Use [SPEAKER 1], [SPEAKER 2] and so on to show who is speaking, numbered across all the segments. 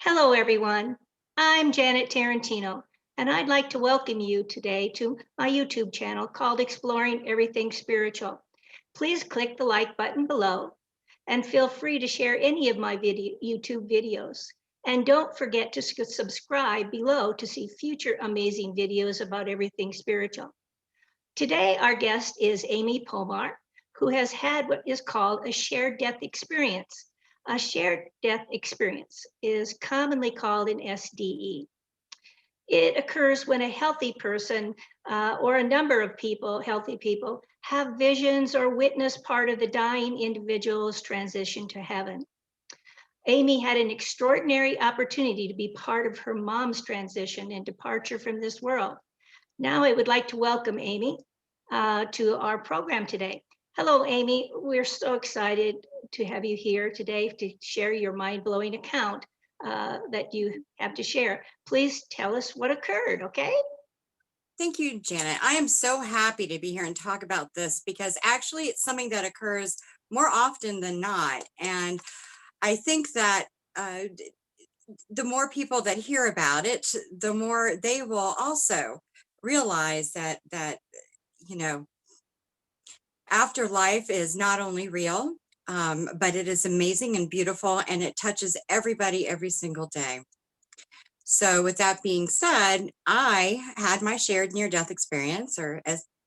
[SPEAKER 1] Hello, everyone. I'm Janet Tarantino, and I'd like to welcome you today to my YouTube channel called Exploring Everything Spiritual. Please click the like button below and feel free to share any of my YouTube videos. And don't forget to subscribe below to see future amazing videos about everything spiritual. Today, our guest is Amy Pomar, who has had what is called a shared death experience. A shared death experience is commonly called an SDE. It occurs when a healthy person or a number of people, healthy people, have visions or witness part of the dying individual's transition to heaven. Amy had an extraordinary opportunity to be part of her mom's transition and departure from this world. Now I would like to welcome Amy to our program today. Hello, Amy. We're so excited to have you here today to share your mind-blowing account that you have to share. Please tell us what occurred, okay?
[SPEAKER 2] Thank you, Janet. I am so happy to be here and talk about this because actually it's something that occurs more often than not. And I think that the more people that hear about it, the more they will also realize that you know, afterlife is not only real, but it is amazing and beautiful, and it touches everybody every single day. So with that being said, I had my shared near-death experience, or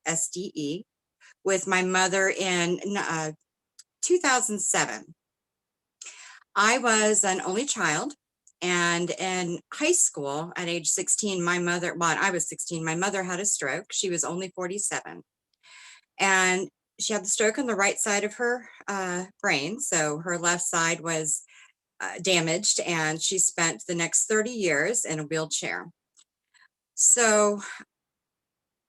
[SPEAKER 2] SDE, with my mother in 2007. I was an only child, and in high school at age 16, I was 16, my mother had a stroke. She was only 47. And she had the stroke on the right side of her brain, so her left side was damaged, and she spent the next 30 years in a wheelchair. So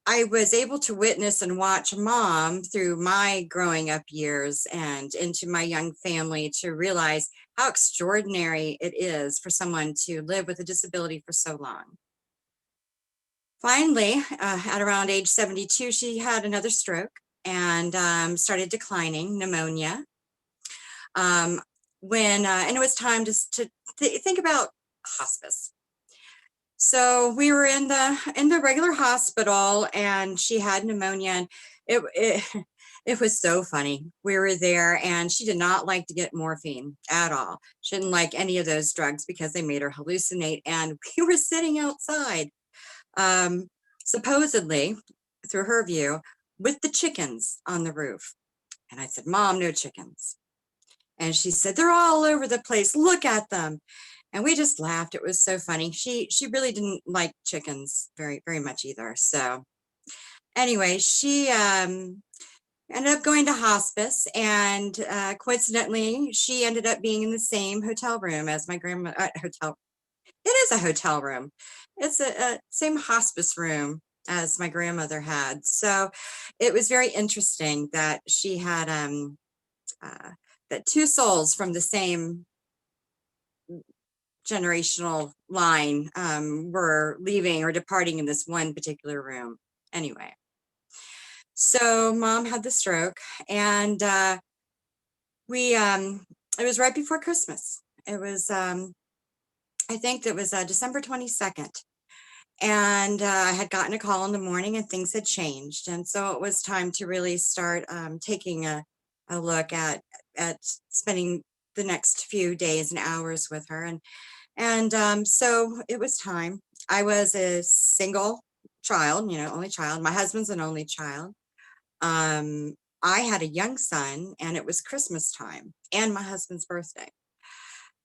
[SPEAKER 2] I was able to witness and watch Mom through my growing up years and into my young family to realize how extraordinary it is for someone to live with a disability for so long. Finally, at around age 72, she had another stroke and started declining, pneumonia. And it was time to think about hospice. So we were in the regular hospital, and she had pneumonia, and it was so funny. We were there, and she did not like to get morphine at all. She didn't like any of those drugs because they made her hallucinate. And we were sitting outside, supposedly, through her view, with the chickens on the roof. And I said, "Mom, no chickens." And she said, "They're all over the place. Look at them." And we just laughed. It was so funny. She really didn't like chickens very, very much either. So anyway, she ended up going to hospice, and coincidentally, she ended up being in the same hotel room as my grandma. It is a hotel room. It's a same hospice room as my grandmother had. So it was very interesting that she had that two souls from the same generational line were leaving or departing in this one particular room. Anyway, so Mom had the stroke, and it was right before Christmas. It was I think it was December 22nd. And I had gotten a call in the morning, and things had changed. And so it was time to really start taking a look at spending the next few days and hours with her. And so it was time. I was a single child, only child. My husband's an only child. I had a young son, and it was Christmas time and my husband's birthday.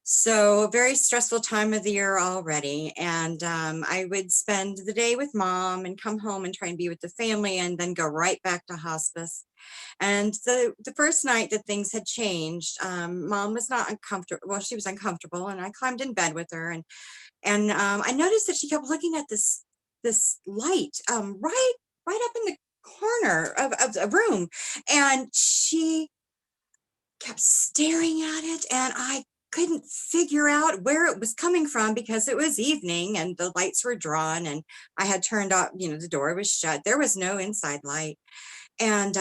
[SPEAKER 2] So a very stressful time of the year already. And I would spend the day with Mom and come home and try and be with the family, and then go right back to hospice. And the first night that things had changed, Mom was not uncomfortable. Well, she was uncomfortable, and I climbed in bed with her, and I noticed that she kept looking at this light right up in the corner of the room, and she kept staring at it, and I couldn't figure out where it was coming from because it was evening and the lights were drawn, and I had turned off, the door was shut. There was no inside light. And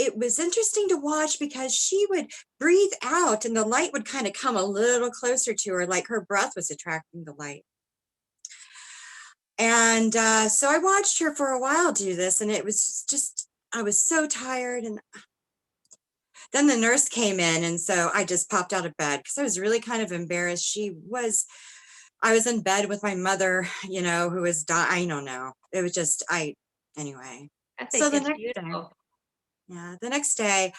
[SPEAKER 2] it was interesting to watch because she would breathe out and the light would kind of come a little closer to her, like her breath was attracting the light. And so I watched her for a while do this, and it was just, I was so tired. And then the nurse came in, and so I just popped out of bed because I was really kind of embarrassed. I was in bed with my mother, you know, who was dying. I don't know. It was just, anyway.
[SPEAKER 1] I
[SPEAKER 2] So
[SPEAKER 1] think
[SPEAKER 2] the
[SPEAKER 1] it's
[SPEAKER 2] next day,
[SPEAKER 1] beautiful.
[SPEAKER 2] yeah, the next day,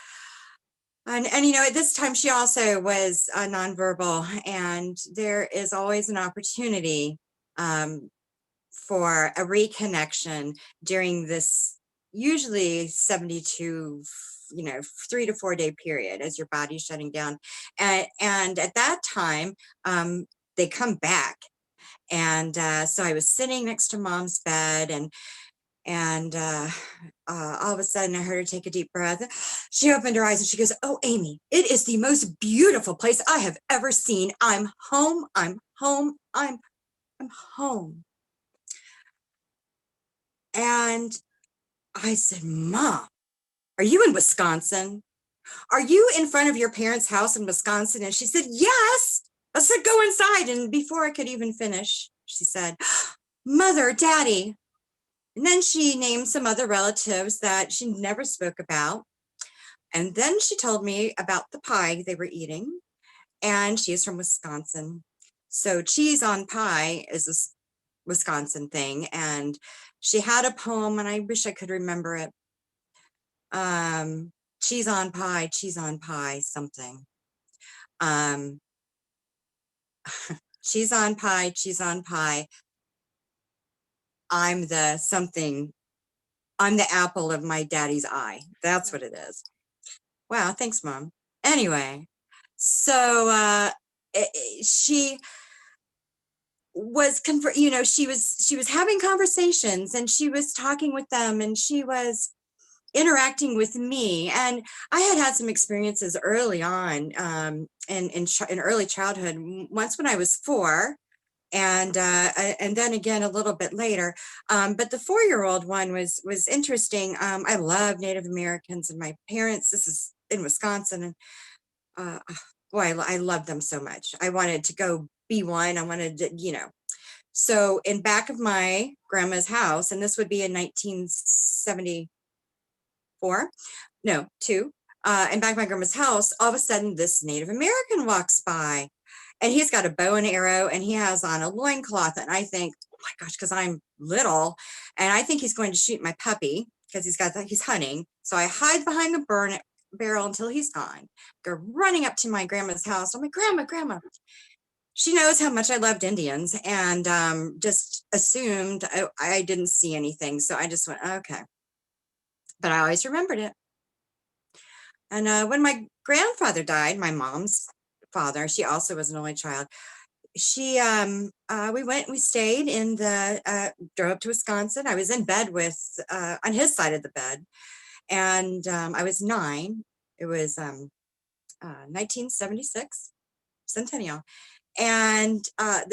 [SPEAKER 2] and you know, at this time she also was nonverbal, and there is always an opportunity for a reconnection during this usually 72, you know, 3 to 4 day period as your body's shutting down. And at that time, they come back. And so I was sitting next to mom's bed, and all of a sudden I heard her take a deep breath. She opened her eyes and she goes, "Oh, Amy, it is the most beautiful place I have ever seen. I'm home. I'm home. I'm home." And I said, "Mom, are you in Wisconsin? Are you in front of your parents' house in Wisconsin?" And she said, "Yes." I said, "Go inside." And before I could even finish, she said, "Mother, Daddy." And then she named some other relatives that she never spoke about. And then she told me about the pie they were eating. And she is from Wisconsin. So cheese on pie is a Wisconsin thing. And she had a poem, and I wish I could remember it. Cheese on pie, something. Um, cheese on pie, cheese on pie. I'm the something. I'm the apple of my daddy's eye. That's what it is. Wow, thanks, Mom. Anyway, so she was you know, she was having conversations, and she was talking with them, and she was interacting with me. And I had some experiences early on, in early childhood, once when I was 4, and then again a little bit later. But the 4-year-old one was interesting. I love Native Americans, and my parents, this is in Wisconsin, and boy, I love them so much. I wanted to go be one. I wanted to, you know. So in back of my grandma's house, and this would be in 1974, no, 2, in back of my grandma's house, all of a sudden this Native American walks by, and he's got a bow and arrow, and he has on a loincloth. And I think, oh my gosh, because I'm little, and I think he's going to shoot my puppy because he's hunting. So I hide behind the barrel until he's gone. Go running up to my grandma's house. I'm like, Grandma. She knows how much I loved Indians, and just assumed I didn't see anything. So I just went, okay. But I always remembered it. And when my grandfather died, my mom's father, she also was an only child. We stayed in drove up to Wisconsin. I was in bed on his side of the bed, and I was 9. It was 1976 centennial. And I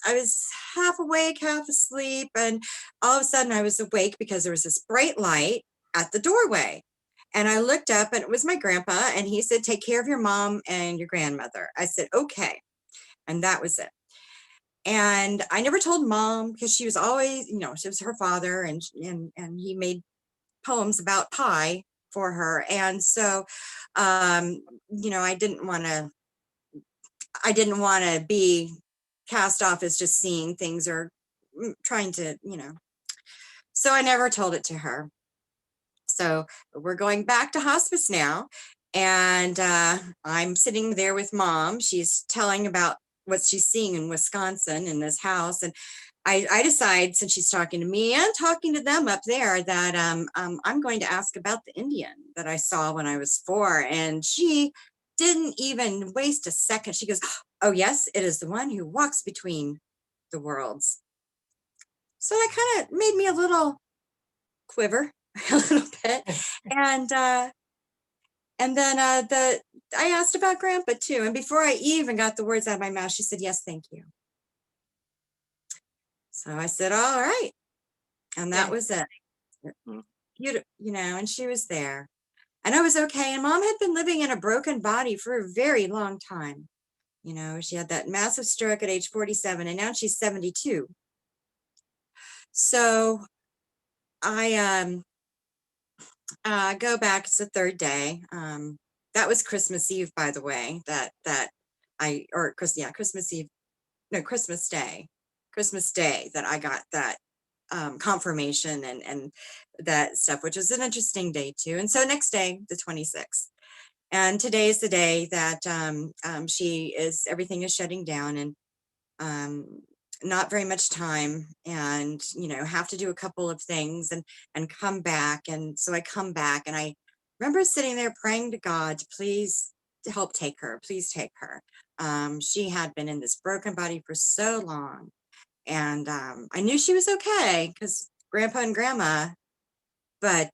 [SPEAKER 2] was half awake, half asleep, and all of a sudden I was awake because there was this bright light at the doorway. And I looked up, and it was my grandpa, and he said, "Take care of your mom and your grandmother." I said, "Okay." And that was it. And I never told Mom because she was always, you know, she was her father, and he made poems about pie for her. And so, you know, I didn't want to be cast off as just seeing things or trying to, you know. So I never told it to her. So we're going back to hospice now, and I'm sitting there with Mom. She's telling about what she's seeing in Wisconsin in this house, and I decide, since she's talking to me and talking to them up there, that I'm going to ask about the Indian that I saw when I was 4. And she didn't even waste a second. She goes, "Oh yes, it is the one who walks between the worlds." So that kind of made me a little quiver, a little bit. And then I asked about Grandpa too. And before I even got the words out of my mouth, she said, "Yes, thank you." So I said, "All right." And that was it. You know, and she was there. and I was okay. And mom had been living in a broken body for a very long time. She had that massive stroke at age 47, and now she's 72. So I go back. It's the third day. That was Christmas Eve, by the way. Christmas Eve, no, Christmas Day that I got that confirmation and that stuff, which was an interesting day too. And so next day, the 26th, and today is the day that everything is shutting down, and not very much time, and have to do a couple of things and come back. And so I come back, and I remember sitting there praying to God to please help take her, please take her. She had been in this broken body for so long, and I knew she was okay because grandpa and grandma, but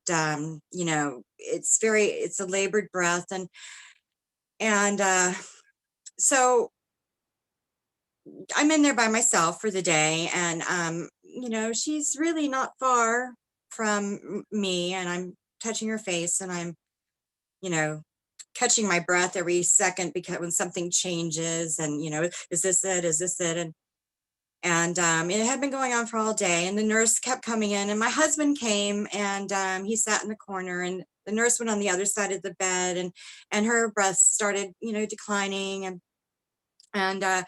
[SPEAKER 2] it's a labored breath, and so I'm in there by myself for the day, and she's really not far from me, and I'm touching her face, and I'm you know catching my breath every second, because when something changes, and is this it, is this it? And it had been going on for all day, and the nurse kept coming in, and my husband came, and he sat in the corner, and the nurse went on the other side of the bed, and her breath started declining, and then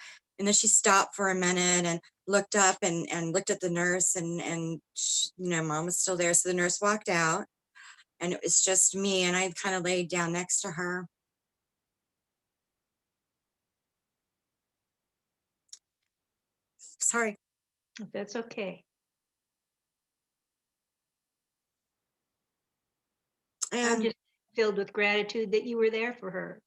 [SPEAKER 2] she stopped for a minute and looked up and looked at the nurse, and mom was still there. So the nurse walked out, and it was just me, and I kind of laid down next to her. Sorry.
[SPEAKER 1] That's okay. I'm
[SPEAKER 2] And
[SPEAKER 1] just filled with gratitude that you were there for her.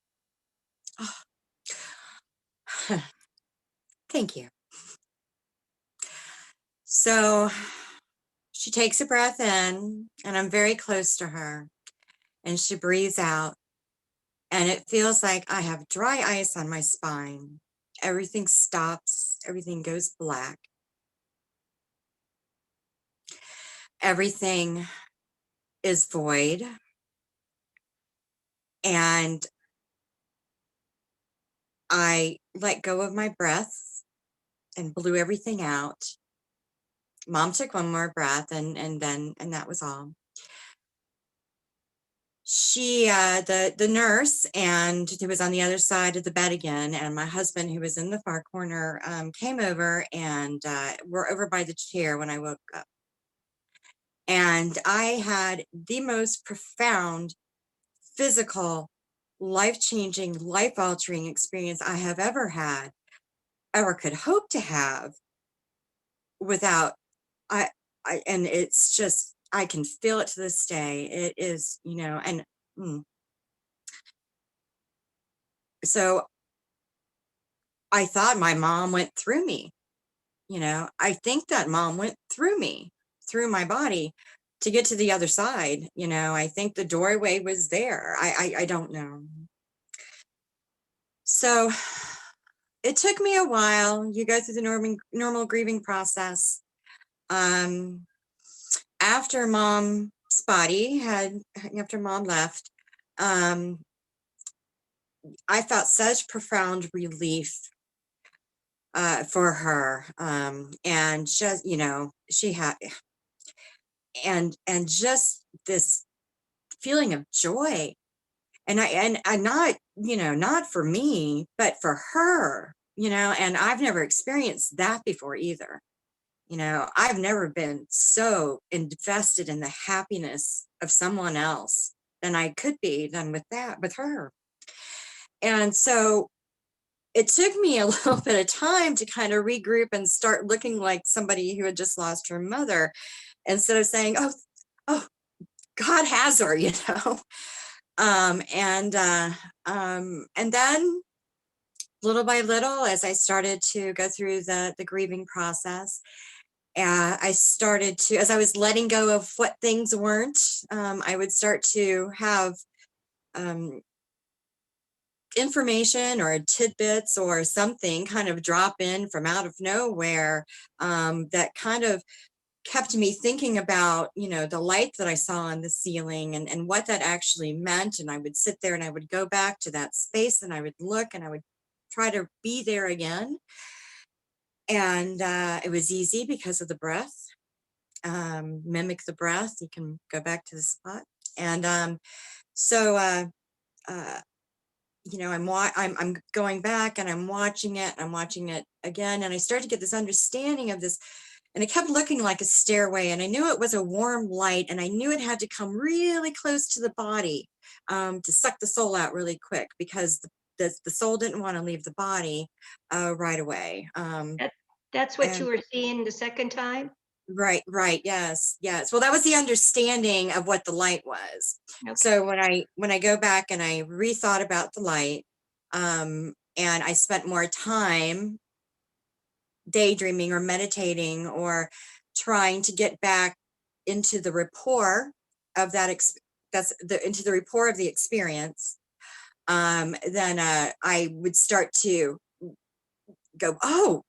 [SPEAKER 2] thank you. So she takes a breath in, and I'm very close to her, and she breathes out, and it feels like I have dry ice on my spine. Everything stops, everything goes black. Everything is void, and I let go of my breath and blew everything out. Mom took one more breath, and that was all. She the nurse, and who was on the other side of the bed again, and my husband, who was in the far corner, came over, and we're over by the chair when I woke up. And I had the most profound physical, life-changing, life-altering experience I have ever had, ever could hope to have, without I and it's just, I can feel it to this day. It is, and so I thought my mom went through me. I think that mom went through me, through my body, to get to the other side. I think the doorway was there. I don't know. So it took me a while. You go through the normal grieving process. After mom's body after mom left, I felt such profound relief for her, and just she had, and just this feeling of joy, and I not not for me, but for her, and I've never experienced that before either. I've never been so invested in the happiness of someone else than I could be than with her. And so it took me a little bit of time to kind of regroup and start looking like somebody who had just lost her mother, instead of saying, oh, God has her, and then little by little, as I started to go through the grieving process, I started to, as I was letting go of what things weren't, I would start to have information or tidbits or something kind of drop in from out of nowhere, that kind of kept me thinking about, the light that I saw on the ceiling and what that actually meant. And I would sit there and I would go back to that space and I would look and I would try to be there again. And it was easy because of the breath. Mimic the breath. You can go back to the spot. And so, I'm going back and I'm watching it and I'm watching it again. And I started to get this understanding of this. And it kept looking like a stairway, and I knew it was a warm light, and I knew it had to come really close to the body to suck the soul out really quick, because the soul didn't want to leave the body right away.
[SPEAKER 1] That's what you
[SPEAKER 2] And
[SPEAKER 1] were seeing the second time?
[SPEAKER 2] right, yes. Well, that was the understanding of what the light was.
[SPEAKER 1] Okay.
[SPEAKER 2] So when I go back and I rethought about the light, and I spent more time daydreaming or meditating or trying to get back into the rapport of that into the rapport of the experience, then I would start to go, oh,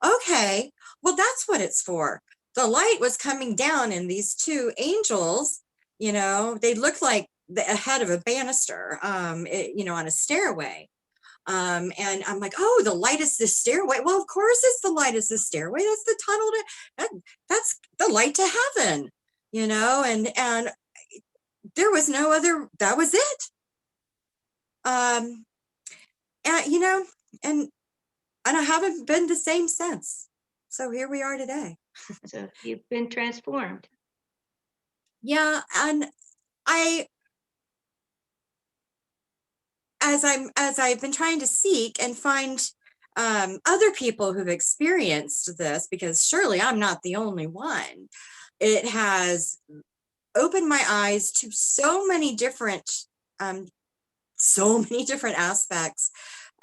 [SPEAKER 2] okay, well, that's what it's for. The light was coming down, and these two angels, they looked like the head of a banister, on a stairway. And I'm like, oh, the light is the stairway. Well, of course it's the light is the stairway. That's the tunnel that's the light to heaven, and there was no other, that was it. And, and I haven't been the same since. So here we are today.
[SPEAKER 1] So you've been transformed.
[SPEAKER 2] Yeah. And as I've been trying to seek and find other people who've experienced this, because surely I'm not the only one, it has opened my eyes to so many different aspects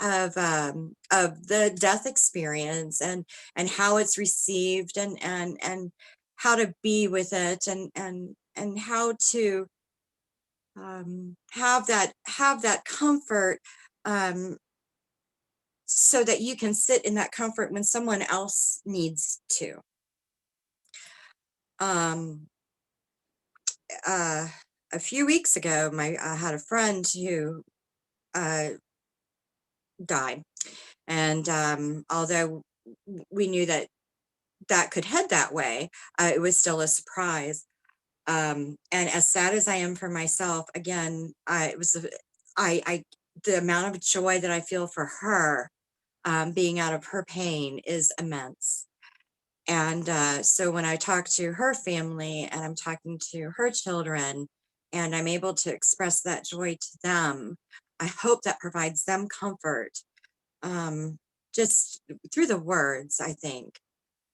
[SPEAKER 2] of the death experience, and how it's received, and how to be with it, and how to have that comfort, so that you can sit in that comfort when someone else needs to. A few weeks ago, I had a friend who died, and although we knew that could head that way, it was still a surprise. And as sad as I am for myself, again, the amount of joy that I feel for her, being out of her pain, is immense. And so when I talk to her family and I'm talking to her children, and I'm able to express that joy to them, I hope that provides them comfort, just through the words, I think.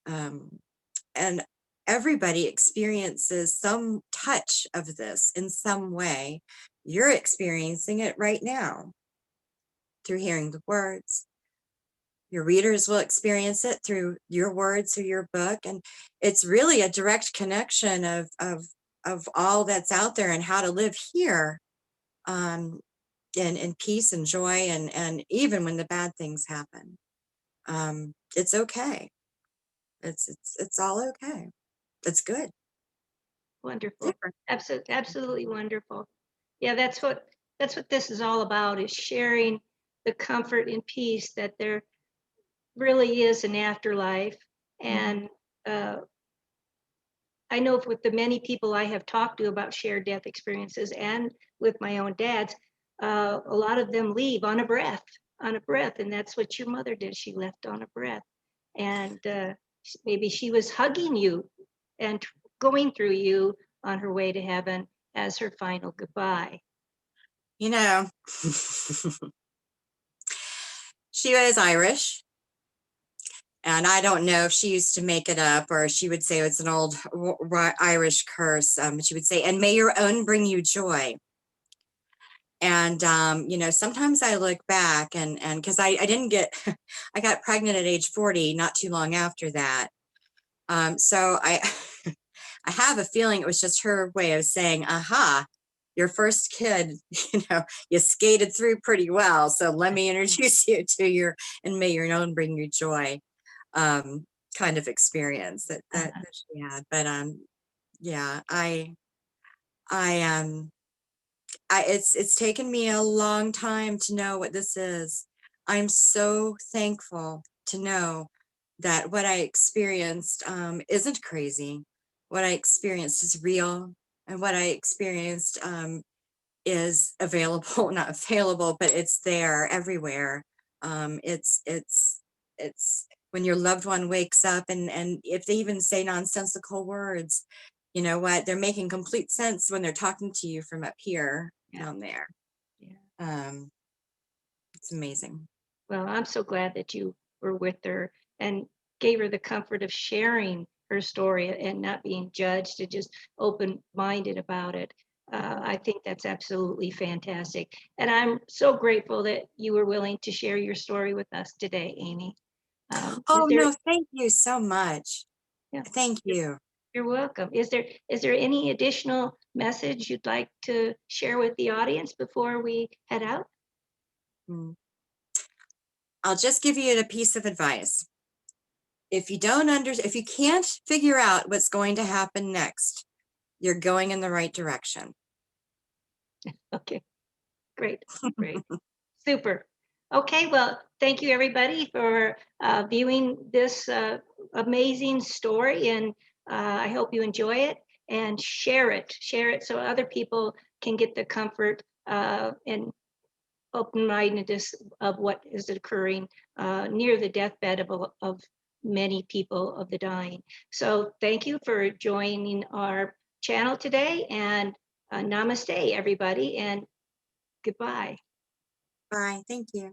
[SPEAKER 2] And everybody experiences some touch of this in some way. You're experiencing it right now through hearing the words. Your readers will experience it through your words, through your book. And it's really a direct connection of all that's out there, and how to live here, in peace and joy, and even when the bad things happen. It's okay. It's all okay. It's good.
[SPEAKER 1] Wonderful. Absolutely wonderful. Yeah, that's what this is all about, is sharing the comfort and peace that there really is an afterlife. And I know with the many people I have talked to about shared death experiences, and with my own dad's, a lot of them leave on a breath, and that's what your mother did. She left on a breath, and maybe she was hugging you and going through you on her way to heaven as her final goodbye.
[SPEAKER 2] She was Irish. And I don't know if she used to make it up, or she would say it's an old Irish curse. She would say, "And may your own bring you joy." And, sometimes I look back, and because I didn't get, I got pregnant at age 40, not too long after that. So I, I have a feeling it was just her way of saying, aha, your first kid, you skated through pretty well. So let me introduce you to and may your own bring you joy. Because kind of experience that
[SPEAKER 1] Uh-huh.
[SPEAKER 2] that she had. But yeah, I it's taken me a long time to know what this is. I'm so thankful to know that what I experienced isn't crazy. What I experienced is real, and what I experienced is available, not available, but it's there everywhere. It's when your loved one wakes up, and if they even say nonsensical words, you know what? They're making complete sense when they're talking to you from up here
[SPEAKER 1] Yeah.
[SPEAKER 2] down there.
[SPEAKER 1] Yeah.
[SPEAKER 2] Um, it's amazing.
[SPEAKER 1] Well, I'm so glad that you were with her and gave her the comfort of sharing her story and not being judged and just open-minded about it. I think that's absolutely fantastic. And I'm so grateful that you were willing to share your story with us today, Amy. Is
[SPEAKER 2] Oh
[SPEAKER 1] there,
[SPEAKER 2] no, thank you so much.
[SPEAKER 1] yeah,
[SPEAKER 2] Thank you.
[SPEAKER 1] you're welcome. Is there any additional message you'd like to share with the audience before we head out?
[SPEAKER 2] Mm. I'll just give you a piece of advice. If you can't figure out what's going to happen next, you're going in the right direction.
[SPEAKER 1] Okay, great, great. Super. Okay, well, thank you everybody for viewing this amazing story, and I hope you enjoy it and share it. Share it so other people can get the comfort and open-mindedness of what is occurring near the deathbed of many people of the dying. So thank you for joining our channel today, and namaste, everybody, and goodbye.
[SPEAKER 2] Bye. Thank you.